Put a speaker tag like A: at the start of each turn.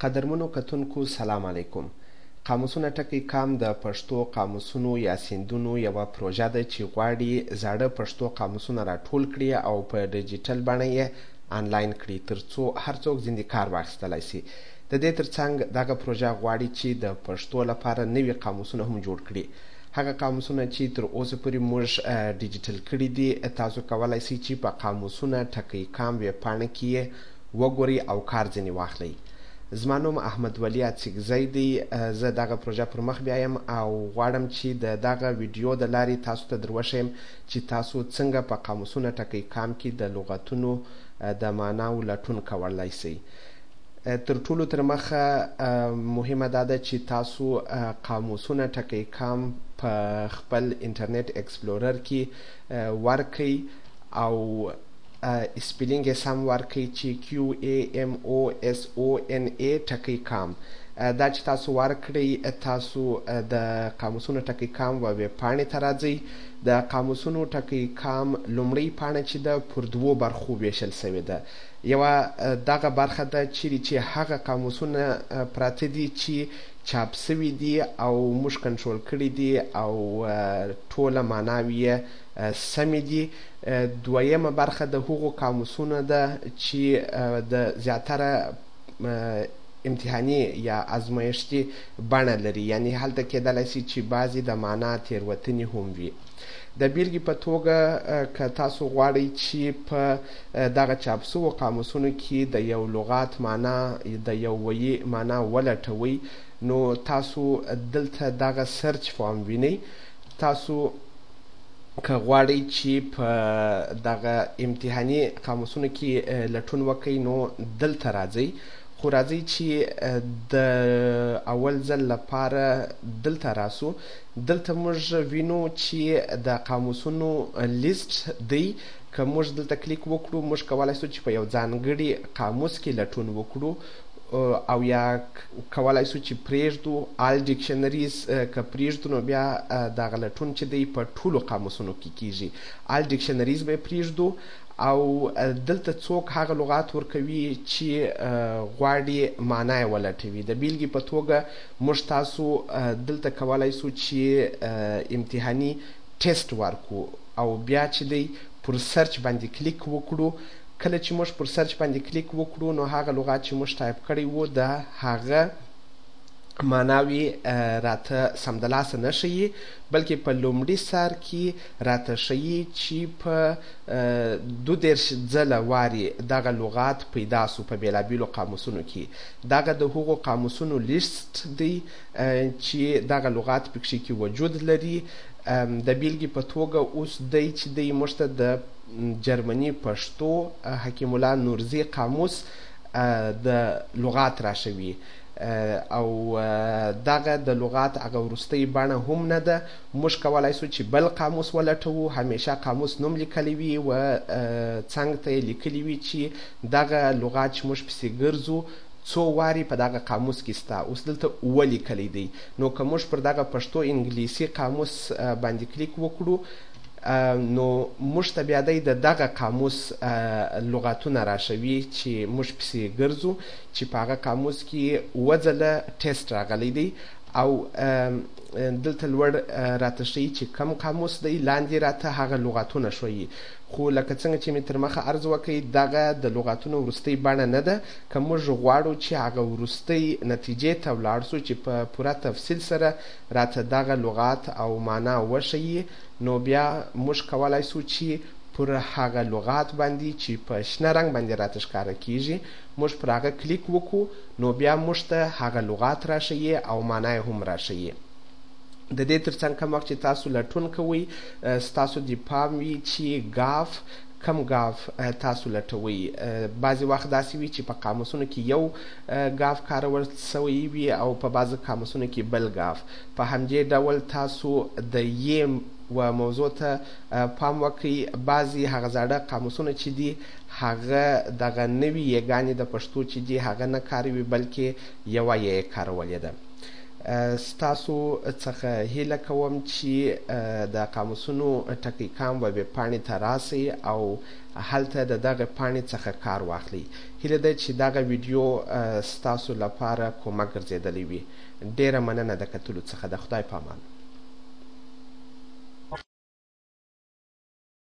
A: قدرمنو کتونکو سلام علیکم. قاموسونه ټکی کام د پښتو قاموسونو یا سیندونو یوه پروژه ده چې غواړي زاړه پښتو قاموسونه راټول کړي او په ډیجیټل بڼه یې آنلاین کړي ترڅو هر څوک ځینې کار واخیستلی سي. د دې ترڅنګ دغه پروژه غواړي چې د پښتو لپاره نوي قاموسونه هم جوړ کړي. هغه قاموسونه چې تر اوسه پورې موږ ډیجیټل کړي دي تاسو کولی سئ چې په قاموسونه ټکی کام ویبپاڼه کې یې وګورئ او کار ځینې واخلئ. زما نوم احمد ولی اڅکزی دی. زه دغه پروژه پر مخ بیایم او غواړم چې د دغه ویډیو د لارې تاسو ته در وښیم چې تاسو څنګه په قاموسونه ټکی کام کې د لغتونو د معناو لټون کولی سئ. تر ټولو تر مخه مهمه دا ده چې تاسو قاموسونه ټکی کام په خپل انټرنیټ ایکسپلورر کې ورکئ او سپیلینګ یې سم ورکئ چې QAMOSONA ټکی کام. دا چې تاسو ورکړئ تاسو د قاموسونو ټکی کام و ویبپاڼې ته راځئ. د قاموسونو ټکی کام لومړۍ پاڼه چې ده پر دوو برخو ویشل سوې ده. یوه دغه برخه ده چیرې چې هغه قاموسونه پراته دي چې چاپ سوي دي او موږ کنټرول کړي دي او ټوله معناوې یې سمې دي. دویمه برخه د هغو قاموسونه ده چې د زیاتره امتحاني یا ازمایښتي بڼه لري، یعنی هلته کیدلی سي چې بعضې د معنا تېروتنې هم وي. د بیلګې په توګه که تاسو غواړئ چې په دغه چاپ سوو قاموسونو کې د یو لغات معنا د یو ویي معنا ولټوئ نو تاسو دلته دغه سرچ فارم وینئ. تاسو که غواړئ چې په دغه امتحاني قاموسونو کې لټون وکئ نو دلته راځئ، خو راځئ چې د اول ځل لپاره دلته راسو. دلته موږ وینو چې د قاموسونو لیست دی. که موږ دلته کلیک وکړو موږ کولی سو چې په یو ځانګړي قاموس کې لټون وکړو او یا کولی سو چې پرېږدو آل ډیکشنریز. که پرېږدو نو بیا دغه لټون چې دی په ټولو قاموسونو کې کیږي. آل ډیکشنریز به یې پرېږدو او دلته څوک هغه لغات ورکوي چې غواړي معنا یې ولټوي. د بیلګې په توګه موږ تاسو دلته کولی سو چې امتحاني ټیسټ ورکو او بیا چې دی پر سرچ باندې کلیک وکړو. کله چې موږ پر سرچ باندې کلیک وکړو نو هغه لغات چې موږ ټایپ کړی و د هغه معناوې راته سمدلاسه نه ښیي، بلکې په لومړي سر کې راته ښیي چې په 22 ځله وارې دغه لغات پیدا سو په بېلابېلو قاموسونو کې. دغه د هغو قاموسونو لیست دی چې دغه لغات پکښې کې وجود لري. د بیلګې په توګه اوس دی چې دی موږ ته د جرمني پښتو حکیم الله نورزي قاموس د لغات راشوي او دغه د لغات هغه وروستۍ بڼه هم نه ده. موږ کولی سو چې بل قاموس ولټوو. همیشه قاموس نوم لیکلی وي و څنګ ته یې لیکلي وي چې دغه لغات چې موږ پسې ګرځو څو وارې په دغه قاموس کې سته. اوس دلته اووه لیکلی دی. نو که موږ پر دغه پښتو انګلیسي قاموس باندې کلیک وکړو نو موږ ته بیا دی د دغه قاموس لغاتونه راشوي چې موږ پسې ګرځو چې په هغه قاموس کې اووه ځله ټیسټ راغلی دی او دلته لوړ راته ښیي چې کم قاموس دی، لاندې راته هغه لغاتونه ښیي. خو لکه څنګه چې مې تر مخه عرض وکړئ دغه د لغاتونو وروستۍ بڼه نه ده. که موږ غواړو چې هغه وروستۍ نتیجې ته ولاړ سو چې په پوره تفصیل سره راته دغه لغات او معنا وښیي نو بیا موږ کولی سو چې پر هغه لغات باندې چې په شنه رنګ باندې راته ښکاره کیږي موږ پر هغه کلیک وکړو نو بیا موږ ته هغه لغات راښیي او معنا یې هم راښیي. د دې ترڅنګ کوم وخت چې تاسو لټون کوئ ستاسو د پام وي چې ګاف کم ګاف تاسو لټوئ. بعضې وخت داسې وي چې په قاموسونو کې یو ګاف کارول سوی وي او په بعضو قاموسونو کې بل ګاف. په همدې ډول تاسو د یم و موضوع ته پام وکئ. بعضې هغه زاړه قاموسونه چې دي هغه دغه نوي یګانې د پښتو چې دي هغه نه کاروي بلکې یوه یې کارولې ده. ستاسو څخه هیله کوم چې د قاموسونو ټکی کام ویب پاڼې ته راسئ او هلته د دغه پاڼې څخه کار واخلئ. هیله ده چې دغه ویډیو ستاسو لپاره کومک ګرځېدلی وي. ډیره مننه د کتلو څخه. د خدای په امان.